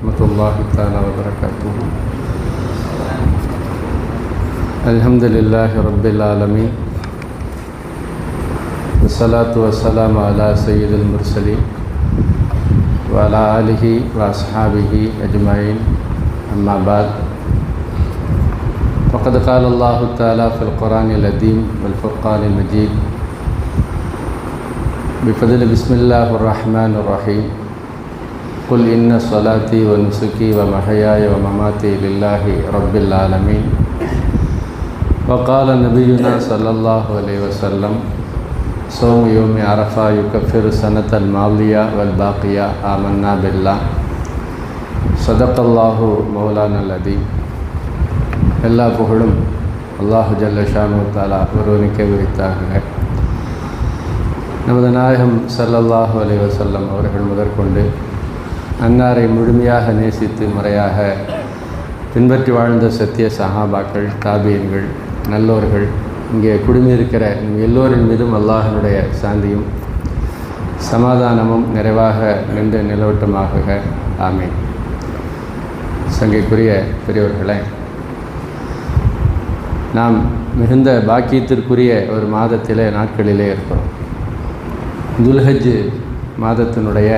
வரஹ்மத்துல்லாஹி தஆலா வ பரகாத்துஹு. அல்ஹம்துலில்லாஹி ரப்பில் ஆலமீன். வஸ்ஸலாத்து வஸ்ஸலாமு அலா சய்யிதில் முர்ஸலீன் வ அலா ஆலிஹி வ அஸ்ஹாபிஹி அஜ்மஈன். அம்மா பஅத். ஃபக்கத் கால அல்லாஹு தஆலா ஃபில் குர்ஆனில் அதீம் வல் ஃபுர்கானில் மஜீத் பிஃபத்லி பிஸ்மில்லாஹிர் ரஹ்மானிர் ரஹீம். குல் இன்ன ஸலாத்தி வ நுஸுகி வ மஹயாய வ மமாத்தி லில்லாஹி ரப்பில் ஆலமீன். வகால நபியுனா ஸல்லல்லாஹு அலைஹி வஸல்லம் ஸௌமு யௌமி அரஃபா யுகஃபிரு ஸனத்தல் மாலியா வல் பாக்கியா ஆமன்னா பில்லாஹ். ஸதகல்லாஹு மௌலானல் அதீம். எல்லா புகழும் அல்லாஹு ஜல்ல ஷானு தஆலா ஒருவனுக்கே உரித்தாகுக. நமது நாயகம் ஸல்லல்லாஹு அலைஹி வஸல்லம் அவர்கள் முதற்கொண்டு அன்னாரை முழுமையாக நேசித்து முறையாக பின்பற்றி வாழ்ந்த சத்திய சஹாபாக்கள், தாபீன்கள், நல்லோர்கள், இங்கே குடுமியிருக்கிற எல்லோரின் மீதும் அல்லாஹினுடைய சாந்தியும் சமாதானமும் நிறைவாக நின்று நிலவட்டமாகுக. ஆமீன். சங்கைக்குரிய பெரியவர்களே, நாம் மிகுந்த பாக்கியத்திற்குரிய ஒரு மாதத்திலே நாட்களிலே இருக்கிறோம். துல்ஹஜ் மாதத்தினுடைய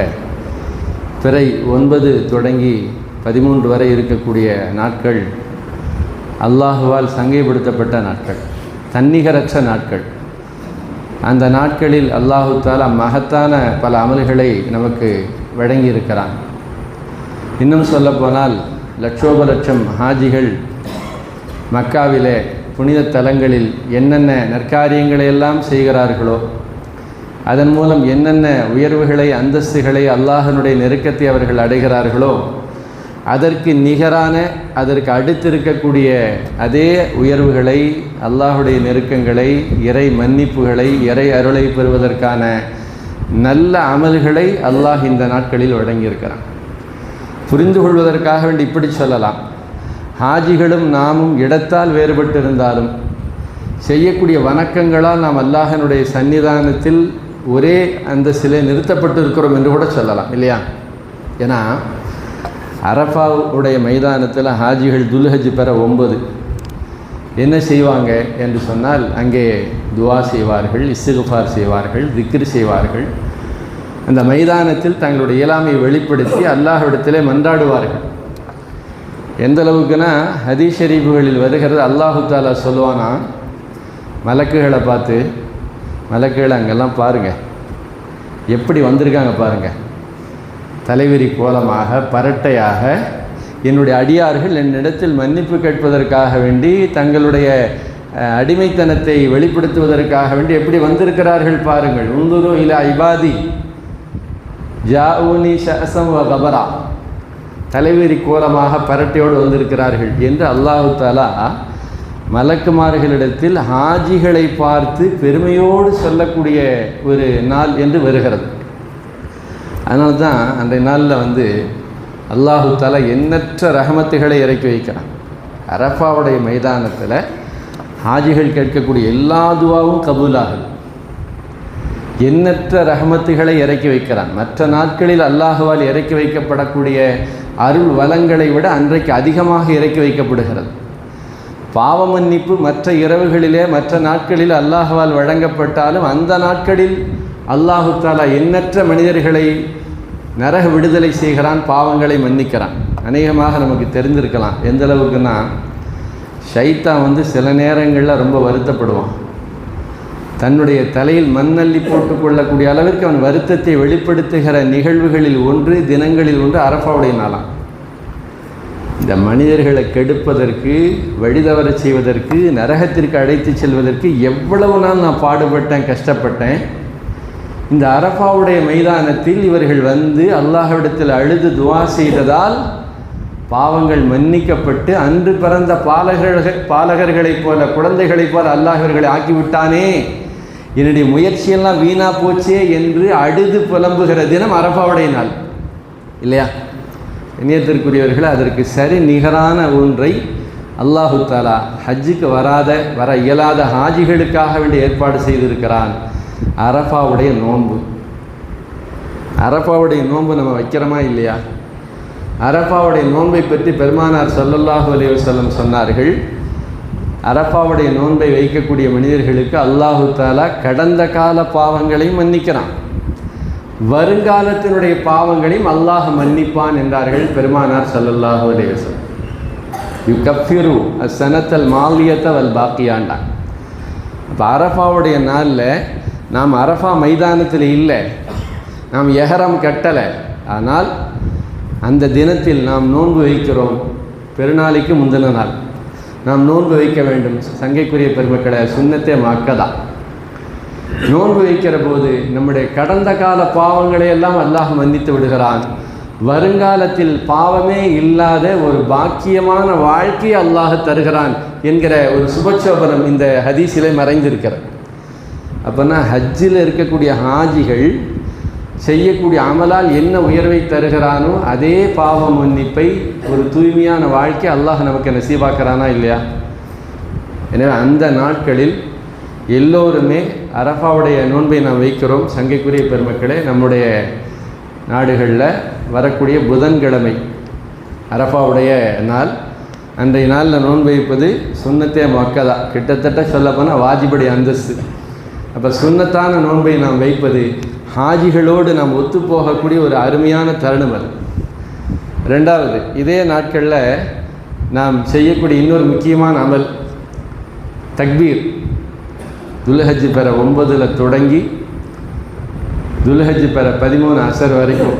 பிறை 9 தொடங்கி 13 வரை இருக்கக்கூடிய நாட்கள் அல்லாஹுவால் சங்கைப்படுத்தப்பட்ட நாட்கள், தன்னிகரற்ற நாட்கள். அந்த நாட்களில் அல்லாஹு தஆலா மகத்தான பல அமல்களை நமக்கு வழங்கியிருக்கிறான். இன்னும் சொல்லப்போனால் லட்சோப லட்சம் ஹாஜிகள் மக்காவிலே புனித தலங்களில் என்னென்ன நற்காரியங்களை எல்லாம் செய்கிறார்களோ, அதன் மூலம் என்னென்ன உயர்வுகளை, அந்தஸ்துகளை, அல்லாஹனுடைய நெருக்கத்தை அவர்கள் அடைகிறார்களோ, அதற்கு நிகரான, அதற்கு அடுத்திருக்கக்கூடிய அதே உயர்வுகளை, அல்லாஹுடைய நெருக்கங்களை, இறை மன்னிப்புகளை, இறை அருளை பெறுவதற்கான நல்ல அமல்களை அல்லாஹ் இந்த நாட்களில் வழங்கியிருக்கிறான். புரிந்து கொள்வதற்காக வேண்டி இப்படி சொல்லலாம், ஹாஜிகளும் நாமும் இடத்தால் வேறுபட்டிருந்தாலும் செய்யக்கூடிய வணக்கங்களால் நாம் அல்லாஹனுடைய சன்னிதானத்தில் ஒரே அந்தஸ்திலே நிறுத்தப்பட்டு இருக்கிறோம் என்று கூட சொல்லலாம், இல்லையா? ஏன்னா அரஃபாவுடைய மைதானத்தில் ஹாஜிகள் துல்ஹஜ் பெற 9 என்ன செய்வாங்க என்று சொன்னால், அங்கே துவா செய்வார்கள், இஸ்திக்ஃபார் செய்வார்கள், திக்ர் செய்வார்கள். அந்த மைதானத்தில் தங்களுடைய இயலாமையை வெளிப்படுத்தி அல்லாஹ்விடத்திலே மன்றாடுவார்கள். எந்த அளவுக்குன்னா, ஹதீஸ் ஷரீஃப்களில் வருகிறது, அல்லாஹு தஆலா சொல்லுவானா மலக்குகளை பார்த்து, மலக்குகளை அங்கெல்லாம் பாருங்கள் எப்படி வந்திருக்காங்க பாருங்கள், தலைவிரி கோலமாக பரட்டையாக என்னுடைய அடியார்கள் என்னிடத்தில் மன்னிப்பு கேட்பதற்காக வேண்டி, தங்களுடைய அடிமைத்தனத்தை வெளிப்படுத்துவதற்காக வேண்டி எப்படி வந்திருக்கிறார்கள் பாருங்கள். உந்துரு இலா இபாதி ஜாஊனி ஷஅஸம் வ கபரா, தலைவிரி கோலமாக பரட்டையோடு வந்திருக்கிறார்கள் என்று அல்லாஹு தஆலா மலக்குமார்களிடத்தில் ஹாஜிகளை பார்த்து பெருமையோடு சொல்லக்கூடிய ஒரு நாள் என்று வருகிறது. அதனால தான் அன்றைய நாளில் அல்லாஹு தஆலா எண்ணற்ற ரஹமத்துகளை இறக்கி வைக்கிறான். அரஃபாவுடைய மைதானத்தில் ஹாஜிகள் கேட்கக்கூடிய எல்லா துவாவும் கபூலாகுது. எண்ணற்ற ரஹமத்துகளை இறக்கி வைக்கிறான். மற்ற நாட்களில் அல்லாஹுவால் இறக்கி வைக்கப்படக்கூடிய அருள் வளங்களை விட அன்றைக்கு அதிகமாக இறக்கி வைக்கப்படுகிறது. பாவ மன்னிப்பு மற்ற இரவுகளிலே, மற்ற நாட்களில் அல்லாஹுவால் வழங்கப்பட்டாலும், அந்த நாட்களில் அல்லாஹு தஆலா எண்ணற்ற மனிதர்களை நரக விடுதலை செய்கிறான், பாவங்களை மன்னிக்கிறான். அநேகமாக நமக்கு தெரிந்திருக்கலாம் எந்த அளவுக்குன்னா, ஷைத்தான் சில நேரங்களில் ரொம்ப வருத்தப்படுவான். தன்னுடைய தலையில் மண்ணள்ளி போட்டுக்கொள்ளக்கூடிய அளவிற்கு அவன் வருத்தத்தை வெளிப்படுத்துகிற நிகழ்வுகளில் ஒன்று, தினங்களில் ஒன்று அரஃபாவுடைய நாளாம். இந்த மனிதர்களை கெடுப்பதற்கு, வழிதவர செய்வதற்கு, நரகத்திற்கு அழைத்து செல்வதற்கு எவ்வளவு நாள் நான் பாடுபட்டேன், கஷ்டப்பட்டேன். இந்த அரஃபாவுடைய மைதானத்தில் இவர்கள் அல்லாஹ்விடத்தில் அழுது துவா செய்ததால் பாவங்கள் மன்னிக்கப்பட்டு, அன்று பிறந்த பாலகர்களைப் போல, குழந்தைகளைப் போல அல்லாஹ் இவர்களை ஆக்கிவிட்டானே, என்னுடைய முயற்சியெல்லாம் வீணா போச்சே என்று அழுது புலம்புகிற தினம் அரஃபாவுடைய நாள், இல்லையா? இணையத்திற்குரியவர்கள், அதற்கு சரி நிகரான ஒன்றை அல்லாஹு தஆலா ஹஜ்ஜுக்கு வர இயலாத ஹாஜிகளுக்காக வேண்டி ஏற்பாடு செய்திருக்கிறான். அரஃபாவுடைய நோன்பு. அரஃபாவுடைய நோன்பு நம்ம வைக்கிறோமா இல்லையா? அரஃபாவுடைய நோன்பை பற்றி பெருமானார் ஸல்லல்லாஹு அலைஹி வஸல்லம் சொன்னார்கள், அரஃபாவுடைய நோன்பை வைக்கக்கூடிய மனிதர்களுக்கு அல்லாஹு தஆலா கடந்த கால பாவங்களையும் மன்னிக்கிறான், வருங்காலத்தினுடைய பாவங்களையும் அல்லாஹ் மன்னிப்பான் என்றார்கள் பெருமானார் ஸல்லல்லாஹு அலைஹி வஸல்லம். யுகஃபிரு அஸ்ஸனத்தல் மாலியத வல் பாக்கியாண்டான். அப்போ அரஃபாவுடைய நாளில் நாம் அரஃபா மைதானத்தில் இல்லை, நாம் எஹரம் கட்டலை, ஆனால் அந்த தினத்தில் நாம் நோன்பு வைக்கிறோம். பெருநாளைக்கு முந்தின நாள் நாம் நோன்பு வைக்க வேண்டும். சங்கைக்குரிய பெருமக்களை சுன்னத்தே மக்கதா. நோன்பு வைக்கிற போது நம்முடைய கடந்த கால பாவங்களை எல்லாம் அல்லாஹ் மன்னித்து விடுகிறான். வருங்காலத்தில் பாவமே இல்லாத ஒரு பாக்கியமான வாழ்க்கையை அல்லாஹ் தருகிறான் என்கிற ஒரு சுபச்சோபனம் இந்த ஹதீஸிலே மறைந்திருக்கிறது. அப்போனா ஹஜ்ஜில் இருக்கக்கூடிய ஹாஜிகள் செய்யக்கூடிய அமலால் என்ன உயர்வை தருகிறானோ அதே பாவ மன்னிப்பை, ஒரு தூய்மையான வாழ்க்கை அல்லாஹ் நமக்கு நசீபாக்குறானா இல்லையா? எனவே அந்த நாட்களில் எல்லோருமே அரஃபாவுடைய நோன்பை நாம் வைக்கிறோம். சங்கைக்குரிய பெருமக்களே, நம்முடைய நாடுகளில் வரக்கூடிய புதன்கிழமை அரஃபாவுடைய நாள், அன்றைய நாளில் நோன்பு வைப்பது சுன்னத்தே மக்கதா, கிட்டத்தட்ட சொல்லப்போனால் வாஜிபடி அந்தஸ்து. அப்போ சுன்னத்தான நோன்பை நாம் வைப்பது ஹாஜிகளோடு நாம் ஒத்துப்போகக்கூடிய ஒரு அருமையான தருணம் அது. ரெண்டாவது, இதே நாட்களில் நாம் செய்யக்கூடிய இன்னொரு முக்கியமான அமல் தக்பீர். துல்ஹஜ் பெற 9 தொடங்கி துல்ஹஜ் பெற 13 அசர் வரைக்கும்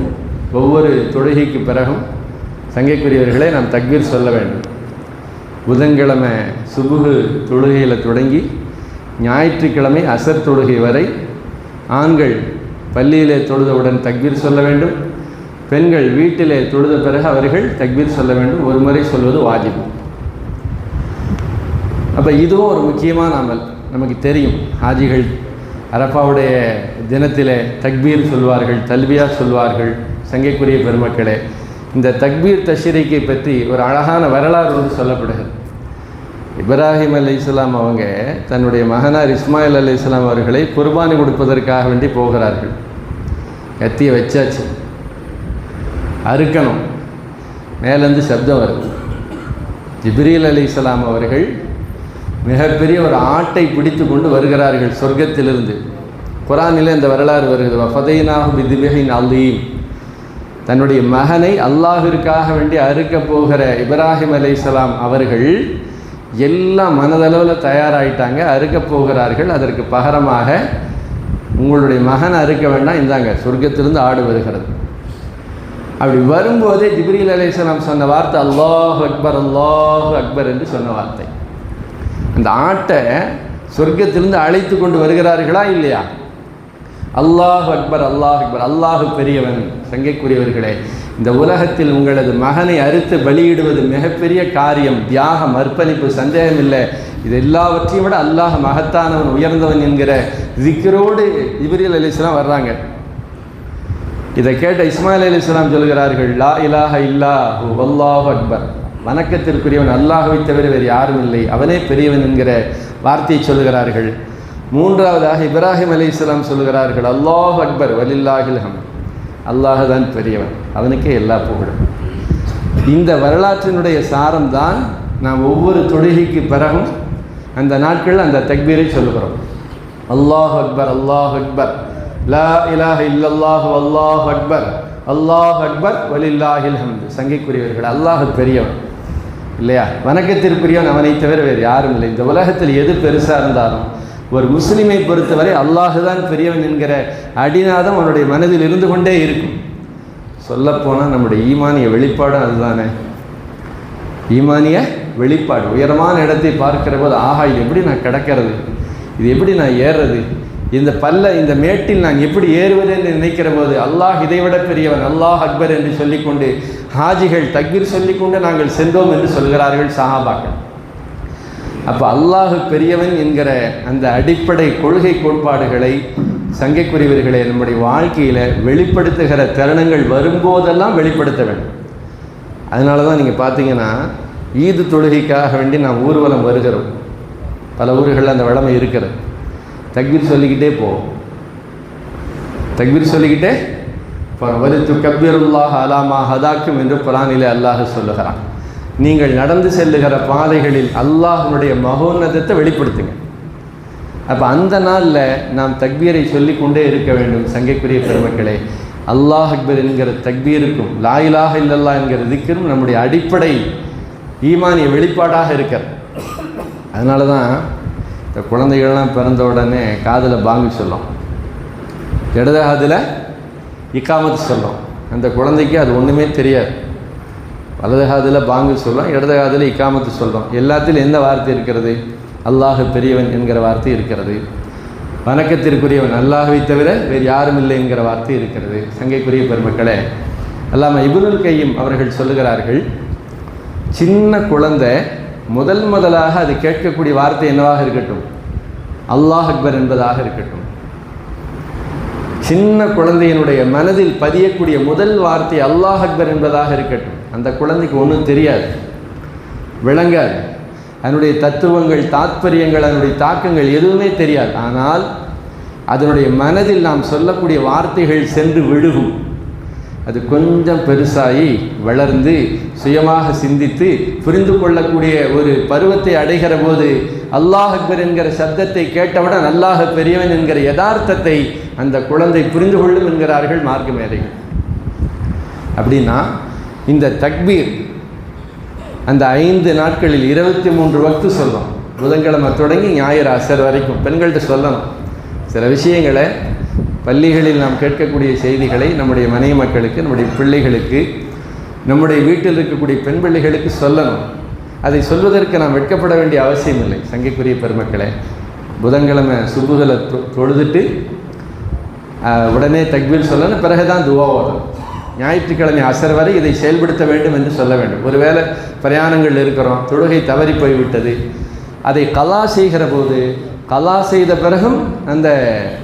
ஒவ்வொரு தொழுகைக்கு பிறகும் சங்கைக்குரியவர்களே நாம் தக்பீர் சொல்ல வேண்டும். புதன்கிழமை சுபுகு தொழுகையில் தொடங்கி ஞாயிற்றுக்கிழமை அசர் தொழுகை வரை ஆண்கள் பள்ளியிலே தொழுதவுடன் தக்பீர் சொல்ல வேண்டும், பெண்கள் வீட்டிலே தொழுத பிறகு அவர்கள் தக்பீர் சொல்ல வேண்டும். ஒரு முறை சொல்வது வாஜிப். அப்போ இதுவும் ஒரு முக்கியமான அமல். நமக்கு தெரியும், ஹாஜிகள் அரஃபாவுடைய தினத்திலே தக்பீர் சொல்வார்கள், தல்பியா சொல்வார்கள். சங்கைக்குரிய பெருமக்களே, இந்த தக்பீர் தஷ்ரீக்கை பற்றி ஒரு அழகான வரலாறு ஒன்று சொல்லப்படுகிறது. இப்ராஹிம் அலைஹிஸ்ஸலாம் அவங்க தன்னுடைய மகனார் இஸ்மாயில் அலைஹிஸ்ஸலாம் அவர்களை குர்பானி கொடுப்பதற்காக வேண்டி போகிறார்கள். கத்தியை வச்சாச்சு, அறுக்கணும். மேலேருந்து சப்தம் வருது. ஜிப்ரீல் அலைஹிஸ்ஸலாம் அவர்கள் மிகப்பெரிய ஒரு ஆட்டை பிடித்து கொண்டு வருகிறார்கள் சொர்க்கத்திலிருந்து. குர்ஆனிலே இந்த வரலாறு வருகிறது. வஃபதைனாஹு பிதிபிஹின் அலீம். தன்னுடைய மகனை அல்லாஹ்விற்காக வேண்டி அறுக்க போகிற இப்ராஹிம் அலைஹிஸ்ஸலாம் அவர்கள் எல்லாம் மனதளவில் தயாராகிட்டாங்க, அறுக்க போகிறார்கள். அதற்கு பகரமாக உங்களுடைய மகனை அறுக்க வேண்டாம், இந்தாங்க சொர்க்கத்திலிருந்து ஆடு வருகிறது. அப்படி வரும்போதே ஜிப்ரீல் அலைஹிஸ்ஸலாம் சொன்ன வார்த்தை அல்லாஹு அக்பர், அல்லாஹு அக்பர் என்று சொன்ன வார்த்தை. அந்த ஆட்டை சொர்க்கத்திலிருந்து அழைத்து கொண்டு வருகிறார்களா இல்லையா? அல்லாஹு அக்பர், அல்லாஹு அக்பர், அல்லாஹு பெரியவன். சங்கைக்குரியவர்களே, இந்த உலகத்தில் உங்களது மகனை அறுத்து பலியிடுவது மிகப்பெரிய காரியம், தியாகம், அர்ப்பணிப்பு, சந்தேகம் இல்லை. இது எல்லாவற்றையும் விட அல்லாஹ் மகத்தானவன், உயர்ந்தவன் என்கிற ஜிக்ரோடு ஜிப்ரீல் அலைஹிஸ்ஸலாம் வர்றாங்க. இதை கேட்ட இஸ்மாயில் அலைஹிஸ்ஸலாம் சொல்கிறார்கள், லா இலாஹ இல்லாஹு வல்லாஹு அக்பர். வணக்கத்திற்குரியவன் அல்லாஹ்வை தவிர வேறு யாரும் இல்லை, அவனே பெரியவன் என்கிற வார்த்தையை சொல்கிறார்கள். மூன்றாவதாக இப்ராஹிம் அலைஹிஸ்ஸலாம் சொல்கிறார்கள், அல்லாஹு அக்பர் வலில்லாஹில் ஹம்த். அல்லாஹ் தான் பெரியவன், அவனுக்கே எல்லா புகழும். இந்த வரலாற்றினுடைய சாரம்தான் நாம் ஒவ்வொரு தொழுகைக்கு பிறகும் அந்த நாட்களில் அந்த தக்பீரை சொல்லுகிறோம். அல்லாஹு அக்பர், அல்லாஹு அக்பர், லா இலாஹ இல்லல்லாஹு அல்லாஹு அக்பர், அல்லாஹு அக்பர் வலில்லாஹில் ஹம்த். சங்கைக்குரியவர்கள், அல்லாஹ் பெரியவன் இல்லையா? வணக்கத்திற்குரியவன் அவனை தவிர வேறு யாரும் இல்லை. இந்த உலகத்தில் எது பெருசாக இருந்தாலும் ஒரு முஸ்லிமை பொறுத்தவரை அல்லாஹு தான் பெரியவன் என்கிற அடிநாதம் அவனுடைய மனதில் இருந்து கொண்டே இருக்கும். சொல்லப்போனால் நம்முடைய ஈமானிய வெளிப்பாடும் அதுதானே. ஈமானிய வெளிப்பாடு உயரமான இடத்தை பார்க்கிற போது, ஆஹா, இது எப்படி நான் கிடக்கிறது, இது எப்படி நான் ஏறுறது, இந்த மேட்டில் நான் எப்படி ஏறுவது என்று நினைக்கிற போது அல்லாஹ் இதைவிட பெரியவன், அல்லாஹ் அக்பர் என்று சொல்லிக்கொண்டு ஹாஜிகள் தக்பீர் சொல்லிக்கொண்டு நாங்கள் சென்றோம் என்று சொல்கிறார்கள் சஹாபாக்கள். அப்போ அல்லாஹ் பெரியவன் என்கிற அந்த அடிப்படை கொள்கை கோட்பாடுகளை சங்கைக்குரியவர்களை நம்முடைய வாழ்க்கையில் வெளிப்படுத்துகிற தருணங்கள் வரும்போதெல்லாம் வெளிப்படுத்த வேண்டும். அதனால தான் நீங்கள் பார்த்தீங்கன்னா ஈது தொழுகைக்காக வேண்டி நாம் ஊர்வலம் வருகிறோம். பல ஊர்களில் அந்த வழமை இருக்கிறது. தக்பீர் சொல்லிக்கிட்டே போவோம், தக்பீர் சொல்லிக்கிட்டே வலித்து கப்பீருல்லாஹ் அலாமா ஹதாக்கும் என்று குரானிலே அல்லாஹ் சொல்லுகிறான். நீங்கள் நடந்து செல்லுகிற பாதைகளில் அல்லாஹ்வுடைய மகோன்னதத்தை வெளிப்படுத்துங்க. அப்போ அந்த நாளில் நாம் தக்பீரை சொல்லிக்கொண்டே இருக்க வேண்டும். சங்கைக்குரிய பெருமக்களே, அல்லாஹ் அக்பர் என்கிற தக்பீருக்கும் லா இலாஹ இல்லல்லாஹ் என்கிற திக்ரும் நம்முடைய அடிப்படை ஈமானிய வெளிப்பாடாக இருக்கிறது. அதனால தான் இந்த குழந்தைகள்லாம் பிறந்த உடனே காதில் பாங்கு சொல்லும், இடது காதில் இக்காமத்து சொல்லும். அந்த குழந்தைக்கு அது ஒன்றுமே தெரியாது. வலது காதில் பாங்கு சொல்லும், இடது காதில் இக்காமத்து சொல்லும். எல்லாத்திலும் எந்த வார்த்தை இருக்கிறது? அல்லாஹ் பெரியவன் என்கிற வார்த்தை இருக்கிறது. வணக்கத்திற்குரியவன் அல்லாஹ்வை தவிர வேறு யாரும் இல்லை என்கிற வார்த்தை இருக்கிறது. சங்கைக்குரிய பெருமக்களே, அல்லாம இப்னுல் கையிம் அவர்கள் சொல்லுகிறார்கள், சின்ன குழந்தை முதலாக அது கேட்கக்கூடிய வார்த்தை என்னவாக இருக்கட்டும்? அல்லாஹ் அக்பர் என்பதாக இருக்கட்டும். சின்ன குழந்தையினுடைய மனதில் பதியக்கூடிய முதல் வார்த்தை அல்லாஹ் அக்பர் என்பதாக இருக்கட்டும். அந்த குழந்தைக்கு ஒன்றும் தெரியாது, விளங்காது. அதனுடைய தத்துவங்கள், தாத்பரியங்கள், அதனுடைய தாக்கங்கள் எதுவுமே தெரியாது. ஆனால் அதனுடைய மனதில் நாம் சொல்லக்கூடிய வார்த்தைகள் சென்று விழுகும். அது கொஞ்சம் பெருசாகி வளர்ந்து சுயமாக சிந்தித்து புரிந்து கொள்ளக்கூடிய ஒரு பருவத்தை அடைகிற போது அல்லாஹ் அக்பர் என்கிற சப்தத்தை கேட்டவுடன் அல்லாஹ் பெரியவன் என்கிற யதார்த்தத்தை அந்த குழந்தை புரிந்து கொள்ளும் என்கிறார்கள் மார்க்க மேதைகள். அப்படின்னா இந்த தக்பீர் அந்த 5 நாட்களில் 23 வக்து சொல்லணும். புதன்கிழமை தொடங்கி ஞாயிறு அசர் வரைக்கும் பெண்கள்கிட்ட சொல்லணும். சில விஷயங்களை பள்ளிகளில் நாம் கேட்கக்கூடிய செய்திகளை நம்முடைய மனைவி மக்களுக்கு, நம்முடைய பிள்ளைகளுக்கு, நம்முடைய வீட்டில் இருக்கக்கூடிய பெண் பிள்ளைகளுக்கு சொல்லணும். அதை சொல்வதற்கு நாம் வெட்கப்பட வேண்டிய அவசியம் இல்லை. சங்கைக்குரிய பெருமக்களே, புதன்கிழமை சுபுகளை தொழுதுட்டு உடனே தக்பீர் சொல்லணும், பிறகுதான் துவா ஓதணும். ஞாயிற்றுக்கிழமை அசர் வரை இதை செயல்படுத்த வேண்டும் என்று சொல்ல வேண்டும். ஒருவேளை பிரயாணங்கள் இருக்கிறோம், தொழுகை தவறி போய்விட்டது, அதை கலா செய்கிற போது கலா செய்த பிறகும் அந்த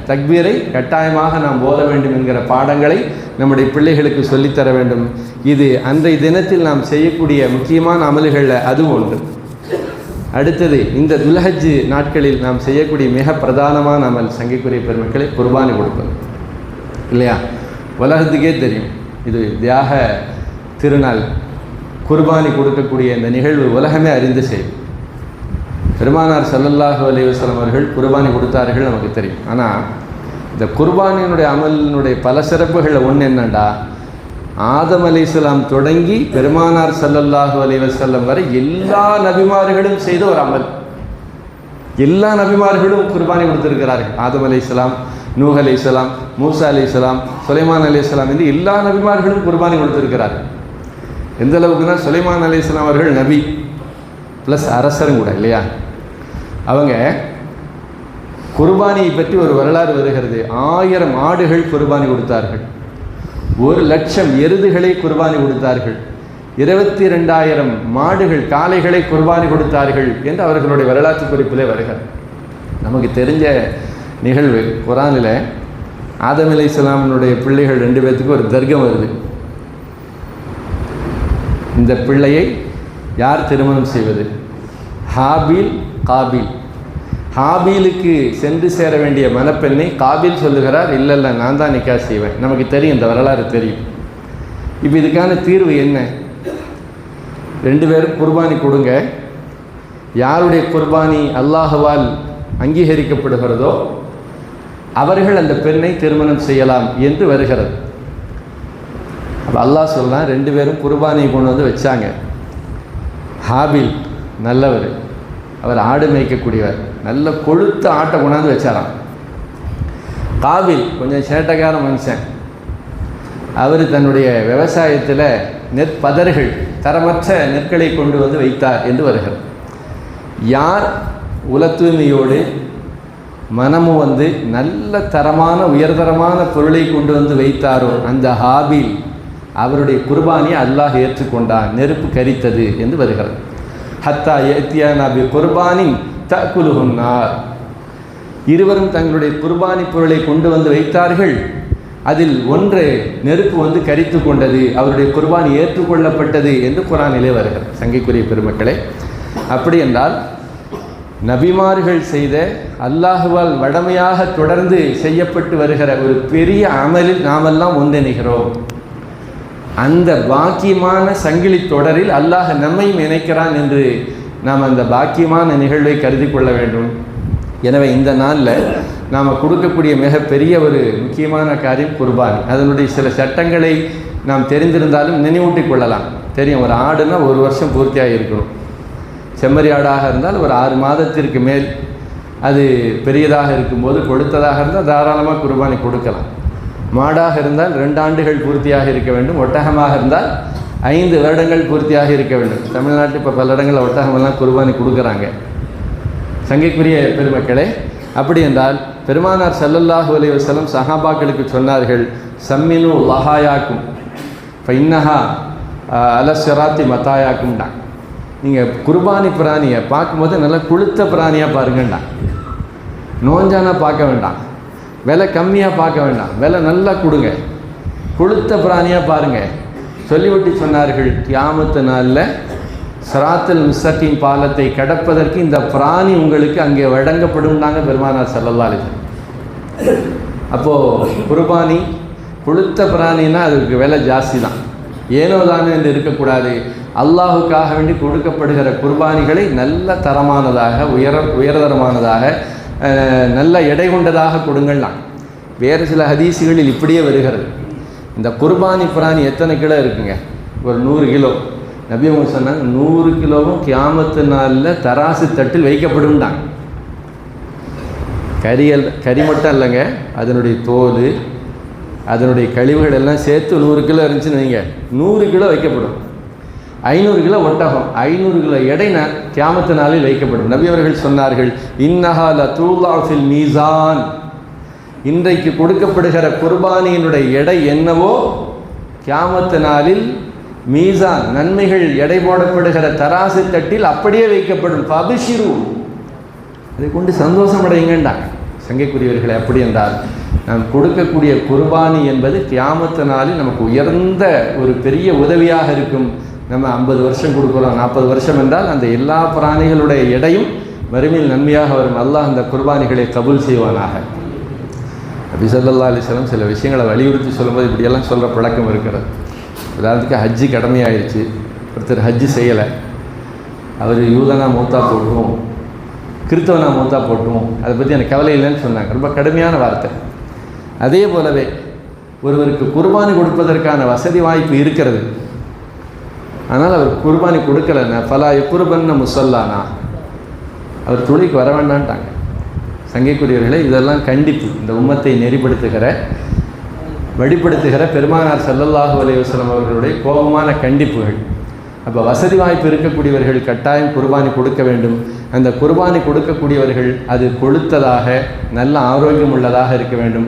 தக்பீரை கட்டாயமாக நாம் ஓத வேண்டும் என்கிற பாடங்களை நம்முடைய பிள்ளைகளுக்கு சொல்லித்தர வேண்டும். இது அன்றைய தினத்தில் நாம் செய்யக்கூடிய முக்கியமான அமல்களில் அது ஒன்று. அடுத்தது, இந்த துல்ஹஜ் நாட்களில் நாம் செய்யக்கூடிய மிக பிரதானமான அமல் சங்கைக்குரிய பெருமக்களை குர்பானி கொடுப்பது இல்லையா? உலகத்துக்கே தெரியும், இது தியாக திருநாள். குர்பானி கொடுக்கக்கூடிய இந்த நிகழ்வு உலகமே அறிந்து செய்யும். பெருமானார் ஸல்லல்லாஹு அலைஹி வஸல்லம் அவர்கள் குர்பானி கொடுத்தார்கள், நமக்கு தெரியும். ஆனால் இந்த குர்பானியினுடைய அமலினுடைய பல சிறப்புகள் ஒன்று என்னண்டா, ஆதம் அலைஹிஸ்ஸலாம் தொடங்கி பெருமானார் ஸல்லல்லாஹு அலைஹி வஸல்லம் வரை எல்லா நபிமார்களும் செய்த ஒரு அமல். எல்லா நபிமார்களும் குர்பானி கொடுத்திருக்கிறார்கள். ஆதம் அலைஹிஸ்ஸலாம், நூஹ் அலைஹிஸ்ஸலாம், மூசா அலைஹிஸ்ஸலாம், சுலைமான் அலைஹிஸ்ஸலாம் என்று எல்லா நபிமார்களும் குர்பானி கொடுத்திருக்கிறார்கள். எந்த அளவுக்குன்னா, சுலைமான் அலைஹிஸ்ஸலாம் அவர்கள் நபி ப்ளஸ் அரசரும் கூட இல்லையா? அவங்க குர்பானியை பற்றி ஒரு வரலாறு வருகிறது. 1000 ஆடுகள் குர்பானி கொடுத்தார்கள், 1,00,000 எருதுகளை குர்பானி கொடுத்தார்கள், 22,000 மாடுகள் காளைகளை குர்பானி கொடுத்தார்கள் என்று அவர்களுடைய வரலாற்று குறிப்பிலே வருகிறது. நமக்கு தெரிஞ்ச நிகழ்வு குர்ஆனில் ஆதம் அலைஹிஸ்ஸலாமுடைய பிள்ளைகள் 2 பேர்த்துக்கு ஒரு தர்க்கம் வருது. இந்த பிள்ளையை யார் திருமணம் செய்வது? ஹாபீல், காபீல். ஹாபீலுக்கு சென்று சேர வேண்டிய மணப்பெண்ணை காபீல் சொல்லுகிறார், இல்லை நான் தான் நிக்கா செய்வேன். நமக்கு தெரியும், இந்த வரலாறு தெரியும். இப்போ இதுக்கான தீர்வு என்ன? 2 பேரும் குர்பானி கொடுங்க, யாருடைய குர்பானி அல்லாஹ்வால் அங்கீகரிக்கப்படுகிறதோ அவர்கள் அந்த பெண்ணை திருமணம் செய்யலாம் என்று வருகிறது. அப்போ அல்லாஹ் சொல்லலாம், 2 பேரும் குர்பானியை கொண்டு வந்து வச்சாங்க. ஹாபீல் நல்லவர், அவர் ஆடு மேய்க்கக்கூடியவர், நல்ல கொழுத்த ஆட்டை கொண்டாந்து வச்சாராம். காபீல் கொஞ்சம் சேட்டைக்கார மனுஷன், அவர் தன்னுடைய விவசாயத்தில் நெற்பதர்கள், தரமற்ற நெற்களை கொண்டு வந்து வைத்தார் என்று வருகிறது. யார் உலத்தூய்மையோடு மனமும் வந்து நல்ல தரமான உயர்தரமான பொருளை கொண்டு வந்து வைத்தாரோ அந்த ஹாபீல் அவருடைய குர்பானியை அல்லாஹ் ஏற்றுக்கொண்டான், நெருப்பு கரித்தது என்று வருகிறது. ஹத்தா ஏத்தியானா பி குர்பானின் தஅகுலுஹுன் நார். இருவரும் தங்களுடைய குர்பானி பொருளை கொண்டு வந்து வைத்தார்கள், அதில் ஒன்று நெருப்பு வந்து கரித்து கொண்டது, அவருடைய குர்பானி ஏற்றுக்கொள்ளப்பட்டது என்று குர்ஆனிலே வருகிறது. சங்கைக்குரிய பெருமக்களே, அப்படி என்றால் நபிமார்கள் செய்த அல்லாஹுவால் வடமையாக தொடர்ந்து செய்யப்பட்டு வருகிற ஒரு பெரிய அமலில் நாமெல்லாம் ஒன்றிணைகிறோம். அந்த பாக்கியமான சங்கிலி தொடரில் அல்லாஹ் நம்மையும் இணைக்கிறான் என்று நாம் அந்த பாக்கியமான நிகழ்வை கருதி கொள்ள வேண்டும். எனவே இந்த நாளில் நாம் கொடுக்கக்கூடிய மிகப்பெரிய ஒரு முக்கியமான காரியம் குர்பானி. அதனுடைய சில சட்டங்களை நாம் தெரிந்திருந்தாலும் நினைவூட்டிக் கொள்ளலாம். தெரியும், ஒரு ஆடுனா 1 வருஷம் பூர்த்தியாக இருக்கணும். செம்மறி ஆடாக இருந்தால் ஒரு 6 மாதத்திற்கு மேல் அது பெரியதாக இருக்கும்போது கொடுத்ததாக இருந்தால் தாராளமாக குர்பானி கொடுக்கலாம். மாடாக இருந்தால் 2 ஆண்டுகள் பூர்த்தியாக இருக்க வேண்டும். ஒட்டகமாக இருந்தால் 5 வருடங்கள் பூர்த்தியாக இருக்க வேண்டும். தமிழ்நாட்டில் இப்போ பல இடங்களில் ஒட்டகமெல்லாம் குர்பானி கொடுக்குறாங்க. சங்கைக்குரிய பெருமக்களே, அப்படி என்றால் பெருமானார் ஸல்லல்லாஹு அலைஹி வஸல்லம் சஹாபாக்களுக்கு சொன்னார்கள், சம்மினு லஹாயாக்கும் ஃபைன்னஹா அலஸ்ஸராத்தி மத்தாயாக்கும்டா. நீங்கள் குர்பானி பிராணியை பார்க்கும்போது நல்லா கொழுத்த பிராணியாக பாருங்கண்டா. நோஞ்சானா பார்க்க வேண்டாம், விலை கம்மியாக பார்க்க வேண்டாம், விலை நல்லா கொடுங்க, கொழுத்த பிராணியாக பாருங்கள் சொல்லிவிட்டு சொன்னார்கள், கியாமத்து நாளில் சிராத்துல் முஸ்தகீம் பாலத்தை கடப்பதற்கு இந்த பிராணி உங்களுக்கு அங்கே வழங்கப்படும்னாங்க பெருமானார் ஸல்லல்லாஹு அலைஹி வஸல்லம். அப்போது குர்பானி கொழுத்த பிராணின்னா அதுக்கு விலை ஜாஸ்தி தான். ஏனோ தானே என்று இருக்கக்கூடாது. அல்லாஹுக்காக வேண்டி கொடுக்கப்படுகிற குர்பானிகளை நல்ல தரமானதாக உயர்தரமானதாக நல்ல எடை கொண்டதாக கொடுங்கள்லாம். வேறு சில ஹதீஸுகளில் இப்படியே வருகிறது. இந்த குர்பானி பிராணி எத்தனை கிலோ இருக்குங்க? ஒரு 100 கிலோ. நபி அவங்க சொன்னாங்க 100 கிலோவும் கியாமத்து நாளில் தராசு தட்டில் வைக்கப்படும்டாங்க. கறி மட்டும் இல்லைங்க, அதனுடைய தோல், அதனுடைய கழிவுகள் எல்லாம் சேர்த்து 100 கிலோ இருந்துச்சுன்னு வைங்க, 100 கிலோ வைக்கப்படும். 500 கிலோ ஒட்டகம், 500 கிலோ எடை கியாமத்து நாளில் வைக்கப்படும். நபி அவர்கள் சொன்னார்கள், இன்னஹா லதூலா ஃபில் மீசான். இன்றைக்கு கொடுக்கப்படுகிற குர்பானியினுடைய எடை என்னவோ கியாமத்து நாளில் மீசான் நன்மைகள் எடை போடப்படுகிற தராசு தட்டில் அப்படியே வைக்கப்படும். ஃபபிஷிரு, அதை கொண்டு சந்தோஷம் அடையுங்கண்டாங்க. சங்கைக்குரியவர்களை, அப்படி என்றால் நாம் கொடுக்கக்கூடிய குர்பானி என்பது கியாமத்து நாளில் நமக்கு உயர்ந்த ஒரு பெரிய உதவியாக இருக்கும். நம்ம 50 வருஷம் கொடுக்குறோம், 40 வருஷம் என்றால் அந்த எல்லா பிராணிகளுடைய எடையும் மறுமையில் நன்மையாக வரும். அல்லாஹ் அந்த குர்பானிகளை கபூல் செய்வானாக. நபி ஸல்லல்லாஹு அலைஹி வஸல்லம் சில விஷயங்களை வலியுறுத்தி சொல்லும்போது இப்படியெல்லாம் சொல்கிற பழக்கம் இருக்கிறது. உதாரணத்துக்கு ஹஜ்ஜி கடமையாயிடுச்சு, ஒருத்தர் ஹஜ்ஜி செய்யலை, அவர் யூதனா மூத்தா போட்டும் கிறிஸ்தவனா மூத்தா போட்டும் அதை பற்றி எனக்கு கவலை இல்லைன்னு சொன்னாங்க. ரொம்ப கடுமையான வார்த்தை. அதே போலவே ஒருவருக்கு குர்பானி கொடுப்பதற்கான வசதி வாய்ப்பு இருக்கிறது, ஆனால் அவர் குர்பானி கொடுக்கலைன்னா ஃபலா யக்குர்பன்ன முஸல்லானா, அவர் தொழுகைக்கு வர வேண்டான்ட்டாங்க. சங்கைக்குரியவர்களே, இதெல்லாம் கண்டிப்பு. இந்த உம்மத்தை நெறிப்படுத்துகிற வழிப்படுத்துகிற பெருமானார் ஸல்லல்லாஹு அலைஹி வஸல்லம் அவர்களுடைய கோபமான கண்டிப்புகள். அப்போ வசதி வாய்ப்பு இருக்கக்கூடியவர்கள் கட்டாயம் குர்பானி கொடுக்க வேண்டும். அந்த குர்பானி கொடுக்கக்கூடியவர்கள் அது கொழுத்ததாக நல்ல ஆரோக்கியம் உள்ளதாக இருக்க வேண்டும்,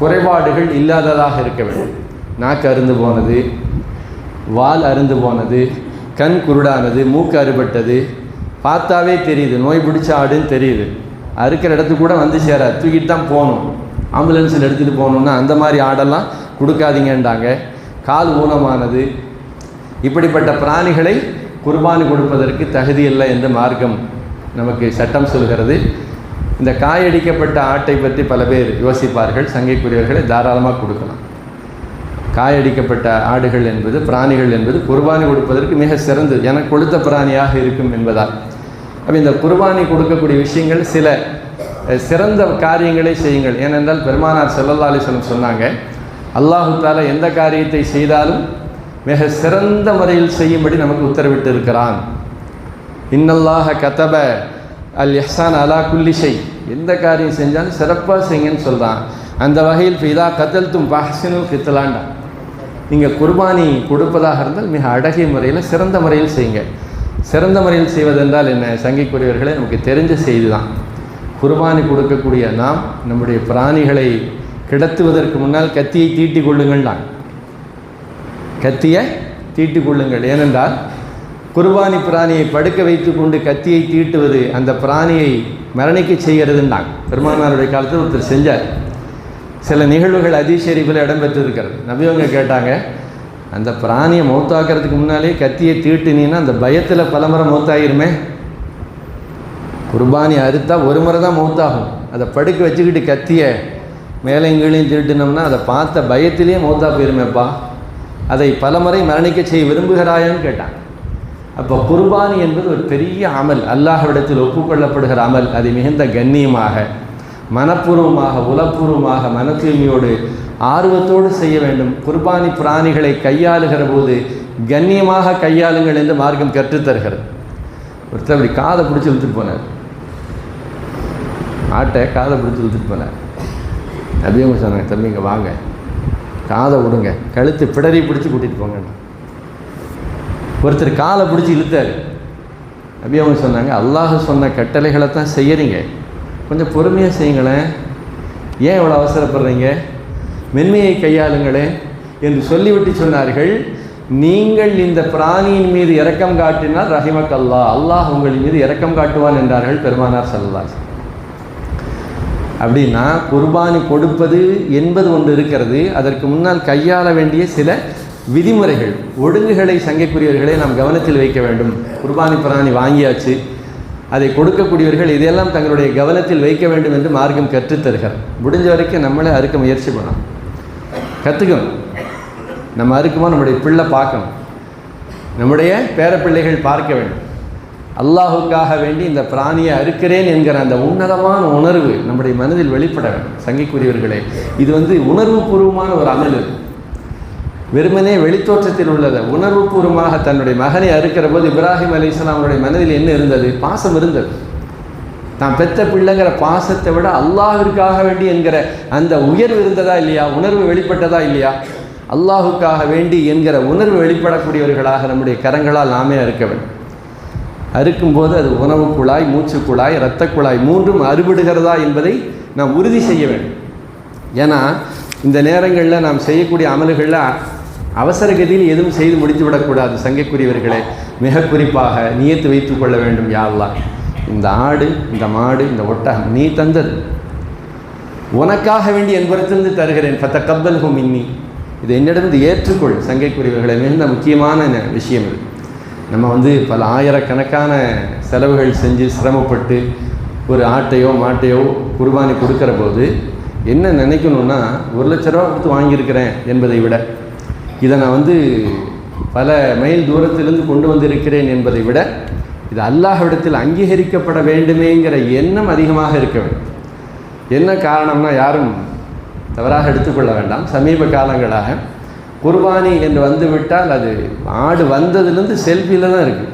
குறைபாடுகள் இல்லாததாக இருக்க வேண்டும். நாக்கு அருந்து போனது, வால் அருந்து போனது, கண் குருடானது, மூக்கு அறுபட்டது, பார்த்தாவே தெரியுது நோய் பிடிச்ச ஆடுன்னு தெரியுது, அறுக்கிற இடத்துக்கு கூட வந்து சேராது, தூக்கிட்டு தான் போகணும், ஆம்புலன்ஸில் எடுத்துகிட்டு போகணுன்னா அந்த மாதிரி ஆடெல்லாம் கொடுக்காதீங்கன்றாங்க. கால் ஊனமானது, இப்படிப்பட்ட பிராணிகளை குர்பானி கொடுப்பதற்கு தகுதி இல்லை என்று மார்க்கம் நமக்கு சட்டம் சொல்கிறது. இந்த காயடிக்கப்பட்ட ஆட்டை பற்றி பல பேர் யோசிப்பார்கள். சங்கைக்குரியவர்களை தாராளமாக கொடுக்கலாம். காயடிக்கப்பட்ட ஆடுகள் என்பது, பிராணிகள் என்பது குர்பானி கொடுப்பதற்கு மிக சிறந்தது, எனக்கு கொடுத்த பிராணியாக இருக்கும் என்பதால். அப்போ இந்த குர்பானி கொடுக்கக்கூடிய விஷயங்கள் சில சிறந்த காரியங்களை செய்யுங்கள். ஏனென்றால் பெருமானார் ஸல்லல்லாஹு அலைஹி வஸல்லம் சொன்னாங்க, அல்லாஹு தஆலா எந்த காரியத்தை செய்தாலும் மிக சிறந்த முறையில் செய்யும்படி நமக்கு உத்தரவிட்டு இருக்கிறான். இன்னல்லாஹ கதப அல் இஹ்சான் அலா குல்லி ஷை, எந்த காரியம் செஞ்சாலும் சிறப்பாக செய்யுங்கன்னு சொல்கிறான். அந்த வகையில் இதா கத்தல்தும் பஹ்சினு கித்தலாண்டா, நீங்கள் குர்பானி கொடுப்பதாக இருந்தால் மிக அழகிய முறையில் சிறந்த முறையில் செய்யுங்க. சிறந்த முறையில் செய்வதென்றால் என்ன? சங்கைக்குரியவர்களே, நமக்கு தெரிஞ்ச செய்தி தான். குர்பானி கொடுக்கக்கூடிய நாம் நம்முடைய பிராணிகளை கிடத்துவதற்கு முன்னால் கத்தியை தீட்டி கொள்ளுங்கள்தான். கத்தியை தீட்டி கொள்ளுங்கள். ஏனென்றால் குர்பானி பிராணியை படுக்க வைத்து கொண்டு கத்தியை தீட்டுவது அந்த பிராணியை மரணிக்க செய்கிறதுன்றாங்க. பெருமானாருடைய காலத்தில் ஒருத்தர் செஞ்சார். சில நிகழ்வுகள் ஹதீஸ் ஷரீஃபில் இடம்பெற்றிருக்கிறது. நபியவங்க கேட்டாங்க, அந்த பிராணியை மௌத்தாக்கிறதுக்கு முன்னாலே கத்தியை தீட்டினீன்னா அந்த பயத்தில் பலமுறை மௌத்தாயிருமே, குர்பானி அறுத்தா ஒரு முறை தான் மௌத்தாகும். அதை படுக்க வச்சுக்கிட்டு கத்திய மேலைங்களையும் திருட்டினோம்னா அதை பார்த்த பயத்திலேயே மௌத்தா போயிருமேப்பா, அதை பல முறை மரணிக்க செய்ய விரும்புகிறாயான்னு கேட்டான். அப்போ குர்பானி என்பது ஒரு பெரிய அமல், அல்லாஹ்விடத்தில் ஒப்புக்கொள்ளப்படுகிற அமல். அதை மிகுந்த கண்ணியமாக, மனப்பூர்வமாக, உளப்பூர்வமாக, மன தூய்மையோடு, ஆர்வத்தோடு செய்ய வேண்டும். குர்பானி பிராணிகளை கையாளுகிற போது கண்ணியமாக கையாளுங்கள் என்று மார்க்கம் கற்றுத்தருகிறது. ஒருத்தர் அப்படி காதை பிடிச்சி இழுத்துட்டு போனார், ஆட்டை காதை பிடிச்சி இழுத்துட்டு போனார். அப்படியே சொன்னாங்க, தம்பிங்க வாங்க, காதை விடுங்க, கழுத்து பிடரி பிடிச்சி கூட்டிகிட்டு போங்க. ஒருத்தர் காலை பிடிச்சி இழுத்தார். அப்படியே அவங்க சொன்னாங்க, அல்லாஹ் சொன்ன கட்டளைகளை தான் செய்யறீங்க, கொஞ்சம் பொறுமையாக செய்யுங்களேன், ஏன் இவ்வளோ அவசரப்படுறீங்க, மென்மையை கையாளுங்களே என்று சொல்லிவிட்டு சொன்னார்கள், நீங்கள் இந்த பிராணியின் மீது இரக்கம் காட்டினால் ரஹிமக் அல்லாஹ், அல்லாஹ் உங்கள் மீது இரக்கம் காட்டுவான் என்றார்கள் பெருமானார் ஸல்லல்லாஹு அலைஹி வஸல்லம். அப்படின்னா குர்பானி கொடுப்பது என்பது ஒன்று இருக்கிறது, அதற்கு முன்னால் கையாள வேண்டிய சில விதிமுறைகள், ஒழுங்குகளை சங்கைக்குரியவர்களை நாம் கவனத்தில் வைக்க வேண்டும். குர்பானி பிராணி வாங்கியாச்சு, அதை கொடுக்கக்கூடியவர்கள் இதையெல்லாம் தங்களுடைய கவனத்தில் வைக்க வேண்டும் என்று மார்க்கம் கற்றுத்தருகிறார். முடிஞ்ச வரைக்கும் நம்மளே அறுக்க முயற்சி பண்ணணும், கற்றுக்கணும். நம்ம அறுக்குமோ நம்முடைய பிள்ளை பார்க்கணும், நம்முடைய பேரப்பிள்ளைகள் பார்க்க வேண்டும். அல்லாஹுக்காக வேண்டி இந்த பிராணியை அறுக்கிறேன் என்கிற அந்த உன்னதமான உணர்வு நம்முடைய மனதில் வெளிப்பட வேண்டும். சங்கைக்குரியவர்களே, இது உணர்வு பூர்வமான ஒரு அமல். வெறுமனே வெளித்தோற்றத்தில் உள்ளது. உணர்வு பூர்வமாக தன்னுடைய மகனை அறுக்கிற போது இப்ராஹிம் அலைஹிஸ்ஸலாம் அவருடைய மனதில் என்ன இருந்தது? பாசம் இருந்தது. தான் பெற்ற பிள்ளைங்கிற பாசத்தை விட அல்லாஹ்விற்காக வேண்டி என்கிற அந்த உயர்வு இருந்ததா இல்லையா? உணர்வு வெளிப்பட்டதா இல்லையா? அல்லாஹுக்காக வேண்டி என்கிற உணர்வு வெளிப்படக்கூடியவர்களாக நம்முடைய கரங்களால் நாமே அறுக்க வேண்டும். அறுக்கும்போது அது உணவு குழாய், மூச்சு குழாய், இரத்த குழாய் மூன்றும் அறுபடுகிறதா என்பதை நாம் உறுதி செய்ய வேண்டும். ஏன்னா இந்த நேரங்களில் நாம் செய்யக்கூடிய அமல்களில் அவசர கதியில் எதுவும் செய்து முடித்து விடக்கூடாது. சங்கைக்குரியவர்களே, மிக குறிப்பாக நியத்து வைத்து கொள்ள வேண்டும், யா அல்லாஹ், இந்த ஆடு, இந்த மாடு, இந்த ஒட்டகம் நீ தந்தது, உனக்காக வேண்டி என் புறத்திலிருந்து தருகிறேன், ஃபதகப்பல்ஹு மின்னி, இதை என்னிடமிருந்து ஏற்றுக்கொள். சங்கைக்குரியவர்களை, மிகுந்த முக்கியமான விஷயம் இது. நம்ம பல ஆயிரக்கணக்கான செலவுகள் செஞ்சு சிரமப்பட்டு ஒரு ஆட்டையோ மாட்டையோ குர்பானி கொடுக்குற போது என்ன நினைக்கணும்னா, 1 லட்ச ரூபா கொடுத்து வாங்கியிருக்கிறேன் என்பதை விட, இதை நான் பல மைல் தூரத்திலிருந்து கொண்டு வந்திருக்கிறேன் என்பதை விட, இது அல்லாஹ்விடத்தில் அங்கீகரிக்கப்பட வேண்டுமேங்கிற எண்ணம் அதிகமாக இருக்க வேண்டும். என்ன காரணம்னா, யாரும் தவறாக எடுத்துக்கொள்ள வேண்டாம். சமீப காலங்களாக குர்பானி என்று வந்துவிட்டால் அது ஆடு வந்ததுலேருந்து செல்ஃபியில் தான் இருக்குது.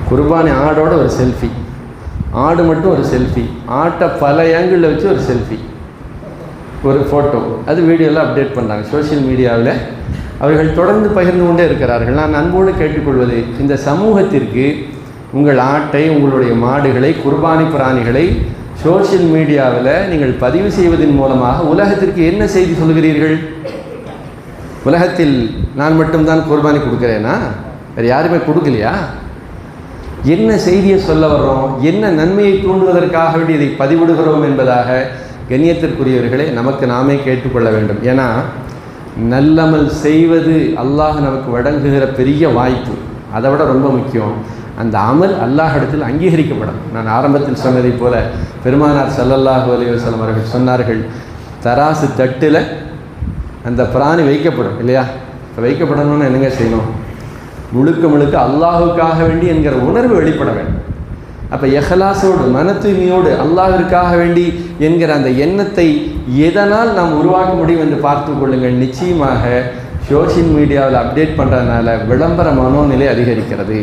குர்பானி ஆடோட ஒரு செல்ஃபி, ஆடு மட்டும் ஒரு செல்ஃபி, ஆட்டை பல ஏங்கிளில் வச்சு ஒரு செல்ஃபி, ஒரு ஃபோட்டோ, அது வீடியோவில் அப்டேட் பண்ணுறாங்க சோஷியல் மீடியாவில். அவர்கள் தொடர்ந்து பகிர்ந்து கொண்டே இருக்கிறார்கள். நான் அன்போடு கேட்டுக்கொள்வது, இந்த சமூகத்திற்கு உங்கள் ஆட்டை, உங்களுடைய மாடுகளை, குர்பானி பிராணிகளை சோஷியல் மீடியாவில் நீங்கள் பதிவு செய்வதன் மூலமாக உலகத்திற்கு என்ன செய்தி சொல்கிறீர்கள்? உலகத்தில் நான் மட்டும்தான் குர்பானி கொடுக்குறேனா? வேறு யாருமே கொடுக்கலையா? என்ன செய்தியை சொல்ல வர்றோம்? என்ன நன்மையை தூண்டுவதற்காக வேண்டி இதை பதிவிடுகிறோம் என்பதாக கண்ணியத்திற்குரியவர்களே நமக்கு நாமே கேட்டுக்கொள்ள வேண்டும். ஏன்னா நல்லமல் செய்வது அல்லாஹ் நமக்கு வழங்குகிற பெரிய வாய்ப்பு. அதை விட ரொம்ப முக்கியம், அந்த அமல் அல்லாஹ்விடத்தில் அங்கீகரிக்கப்படும். நான் ஆரம்பத்தில் சொன்னதைப் போல பெருமானார் ஸல்லல்லாஹு அலைஹி வஸல்லம் அவர்கள் சொன்னார்கள், தராசு தட்டில் அந்த பிராணி வைக்கப்படும் இல்லையா? வைக்கப்படணும்னு என்னங்க செய்யணும்? முழுக்க முழுக்க அல்லாஹுக்காக வேண்டி என்கிற உணர்வு வெளிப்பட வேண்டும். அப்போ இஹ்லாஸோடு, மன தூய்மையோடு, அல்லாஹ்விற்காக வேண்டி என்கிற அந்த எண்ணத்தை எதனால் நாம் உருவாக்க முடியும் என்று பார்த்து கொள்ளுங்கள். நிச்சயமாக சோஷியல் மீடியாவில் அப்டேட் பண்ணுறதுனால விளம்பர மனோநிலை அதிகரிக்கிறது,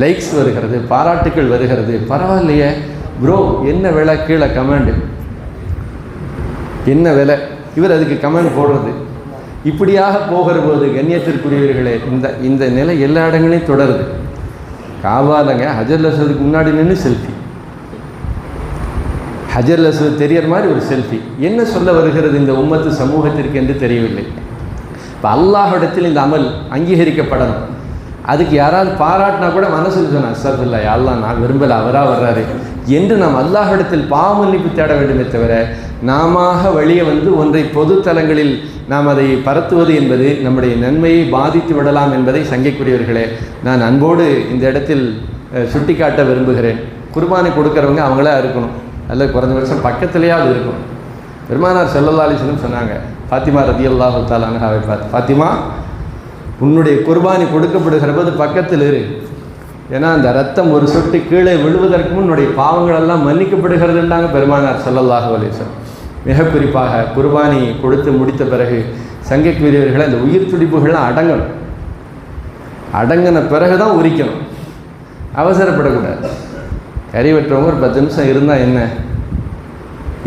லைக்ஸ் வருகிறது, பாராட்டுக்கள் வருகிறது. பரவாயில்லையே ப்ரோ, என்ன விலை, கீழே கமெண்டு, என்ன விலை, இவர் அதுக்கு கமெண்ட் போடுறது, இப்படியாக போகிற போது கண்ணியத்திற்குரியவர்களே இந்த நிலை எல்லா இடங்களையும் தொடருது. காபாலங்க ஹஜர் அஸ்வதுக்கு முன்னாடி நின்று செல்ஃபி, ஹஜர் அஸ்வத் தெரியற மாதிரி ஒரு செல்ஃபி. என்ன சொல்ல வருகிறது இந்த உம்மத்து சமூகத்திற்கு என்று தெரியவில்லை. இப்போ அல்லாஹ்விடத்தில் இந்த அமல் அங்கீகரிக்கப்படணும். அதுக்கு யாராவது பாராட்டினா கூட மனசில் சொன்ன அஸ்தக்ஃபிருல்லாஹ், யா அல்லாஹ், நான் விரும்பலை, அவராக வர்றாரு என்று நாம் அல்லாஹ்விடத்தில் பாவ மன்னிப்பு தேட வேண்டுமே தவிர, நாம வெளியே ஒன்றை பொது தலங்களில் நாம் அதை பரத்துவது என்பது நம்முடைய நன்மையை பாதித்து விடலாம் என்பதை சங்கைக்குரியவர்களே நான் அன்போடு இந்த இடத்தில் சுட்டிக்காட்ட விரும்புகிறேன். குர்பானி கொடுக்குறவங்க அவங்களே இருக்கணும், அல்ல குறைஞ்சபட்சம் பக்கத்துலேயாவது இருக்கணும். பெருமானார் ஸல்லல்லாஹு அலைஹி வஸல்லம் சொன்னாங்க, ஃபாத்திமா ரலியல்லாஹு தஆலா அன்ஹாவை பார்த்து, ஃபாத்திமா உன்னுடைய குர்பானி கொடுக்கப்படுகிற போது பக்கத்தில் இரு, ஏன்னா அந்த ரத்தம் ஒரு சொட்டு கீழே விழுவதற்கு முன் உன்னுடைய பாவங்களெல்லாம் மன்னிக்கப்படுகிறதுன்றாங்க பெருமானார் ஸல்லல்லாஹு அலைஹி வஸல்லம். மிக குறிப்பாக குர்பானி கொடுத்து முடித்த பிறகு சங்கைக்குரியவர்களை அந்த உயிர் துடிப்புகள்லாம் அடங்கின பிறகு தான் உரிக்கணும், அவசரப்படக்கூடாது. கறி வெட்டுறவங்க ஒரு 10 நிமிஷம் இருந்தால் என்ன,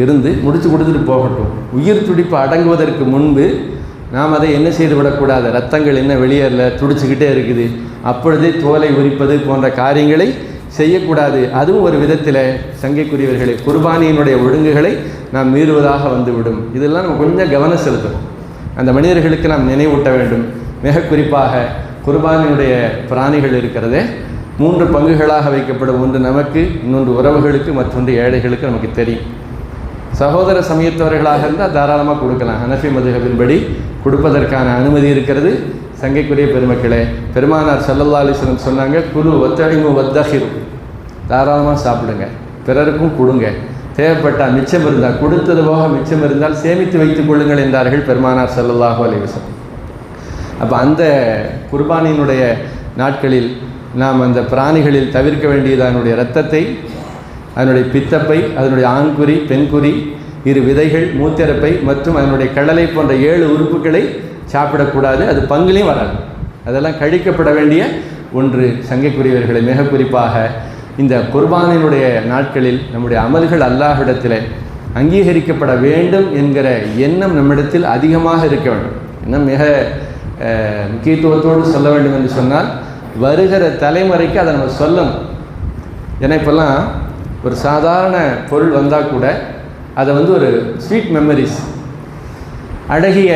இருந்து முடித்து கொடுத்துட்டு போகட்டும். உயிர் துடிப்பு அடங்குவதற்கு முன்பு நாம் அதை என்ன செய்து விடக்கூடாது, ரத்தங்கள் என்ன வெளியேறல, துடிச்சுக்கிட்டே இருக்குது, அப்பொழுதே தோலை உரிப்பது போன்ற காரியங்களை செய்யக்கூடாது. அதுவும் ஒரு விதத்தில் சங்கைக்குரியவர்களை குர்பானியினுடைய ஒழுங்குகளை நாம் மீறுவதாக வந்துவிடும். இதெல்லாம் நம்ம கொஞ்சம் கவனம் செலுத்தணும், அந்த மனிதர்களுக்கு நாம் நினைவூட்ட வேண்டும். மிக குறிப்பாக குர்பானியுடைய பிராணிகள் இருக்கிறதே 3 பங்குகளாக வைக்கப்படும். ஒன்று நமக்கு, இன்னொன்று உறவுகளுக்கு, மற்றொன்று ஏழைகளுக்கு. நமக்கு தெரியும், சகோதர சமயத்தவர்களாக இருந்தால் தாராளமாக கொடுக்கலாம். ஹனஃபி மதுஹபின்படி கொடுப்பதற்கான அனுமதி இருக்கிறது. சங்கைக்குரிய பெருமக்களே, பெருமானார் ஸல்லல்லாஹு அலைஹி வஸல்லம் சொன்னாங்க, குலு வத்தஇமு வத்தஹிரு, தாராளமாக சாப்பிடுங்க, பிறருக்கும் கொடுங்க, தேவைப்பட்டால் மிச்சம் இருந்தால், கொடுத்தது போக மிச்சம் இருந்தால் சேமித்து வைத்துக் கொள்ளுங்கள் என்றார்கள் பெருமானார் ஸல்லல்லாஹு அலைஹி வஸல்லம். அப்போ அந்த குர்பானியினுடைய நாட்களில் நாம் அந்த பிராணிகளில் தவிர்க்க வேண்டியது அதனுடைய இரத்தத்தை, அதனுடைய பித்தப்பை, அதனுடைய ஆண்குறி, பெண்குறி, 2 விதைகள், மூத்திரப்பை மற்றும் அதனுடைய கடலை போன்ற 7 உறுப்புகளை சாப்பிடக்கூடாது. அது பங்குலையும் வராது, அதெல்லாம் கழிக்கப்பட வேண்டிய ஒன்று. சங்கைக்குரியவர்களை மிக குறிப்பாக இந்த குர்பானினுடைய நாட்களில் நம்முடைய அமல்கள் அல்லாஹ்விடத்தில் அங்கீகரிக்கப்பட வேண்டும் என்கிற எண்ணம் நம்மிடத்தில் அதிகமாக இருக்க வேண்டும். இன்னும் மிக முக்கியத்துவத்தோடு சொல்ல வேண்டும் என்று சொன்னால், வருகிற தலைமுறைக்கு அதை நம்ம சொல்லணும். ஏன்னா இப்போல்லாம் ஒரு சாதாரண பொருள் வந்தால் கூட அதை ஒரு ஸ்வீட் மெமரிஸ், அழகிய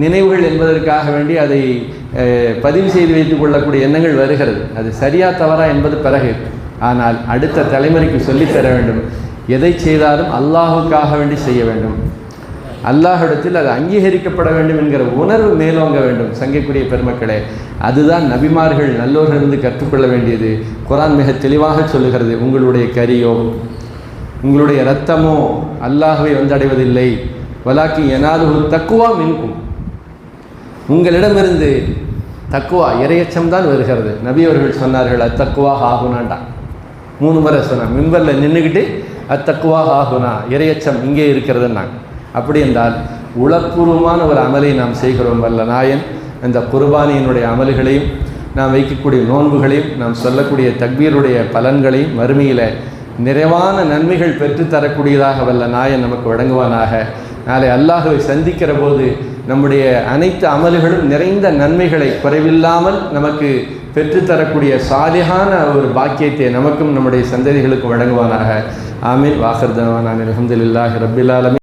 நினைவுகள் என்பதற்காக வேண்டி அதை பதிவு செய்து வைத்துக் கொள்ளக்கூடிய எண்ணங்கள் வருகிறது. அது சரியா தவறா என்பது பிறகு. ஆனால் அடுத்த தலைமுறைக்கு சொல்லித்தர வேண்டும், எதை செய்தாலும் அல்லாஹுக்காக வேண்டி செய்ய வேண்டும், அல்லாஹ்விடத்தில் அது அங்கீகரிக்கப்பட வேண்டும் என்கிற உணர்வு மேலோங்க வேண்டும். சங்கைக்குரிய பெருமக்களே, அதுதான் நபிமார்கள் நல்லோரிலிருந்து கற்றுக்கொள்ள வேண்டியது. குர்ஆன் மிக தெளிவாக சொல்லுகிறது, உங்களுடைய கரியோ உங்களுடைய இரத்தமோ அல்லாஹ்வை வந்தடைவதில்லை, வலாக்கி யனாலுஹு தக்வா மின்கும், உங்களிடமிருந்து தக்குவா இறையச்சம் தான் வருகிறது. நபி அவர்கள் சொன்னார்கள், அத்தக்குவா ஹாகுனாண்டா 3 முறை சொன்னாங்க. மிம்பரில் நின்றுக்கிட்டு அத்தக்குவா ஹாகுனா, இறையச்சம் இங்கே இருக்கிறதுன்னாங்க. அப்படி என்றால் உளப்பூர்வமான ஒரு அமலை நாம் செய்கிறோம் வல்ல நாயன் அந்த குர்பானியினுடைய அமல்களையும், நாம் வைக்கக்கூடிய நோன்புகளையும், நாம் சொல்லக்கூடிய தக்பீருடைய பலன்களையும் மறுமையில் நிறைவான நன்மைகள் பெற்றுத்தரக்கூடியதாக வல்ல நாயன் நமக்கு வழங்குவானாக. நாளை அல்லாஹுவை சந்திக்கிற போது நம்முடைய அனைத்து அமல்களும் நிறைந்த நன்மைகளை குறைவில்லாமல் நமக்கு பெற்றுத்தரக்கூடிய சாலிஹான ஒரு பாக்கியத்தை நமக்கும் நம்முடைய சந்ததிகளுக்கும் வழங்குவானாக. ஆமீன். வாஹிர் தஅவானா அல்ஹம்துலில்லாஹி ரப்பில் ஆலமீன்.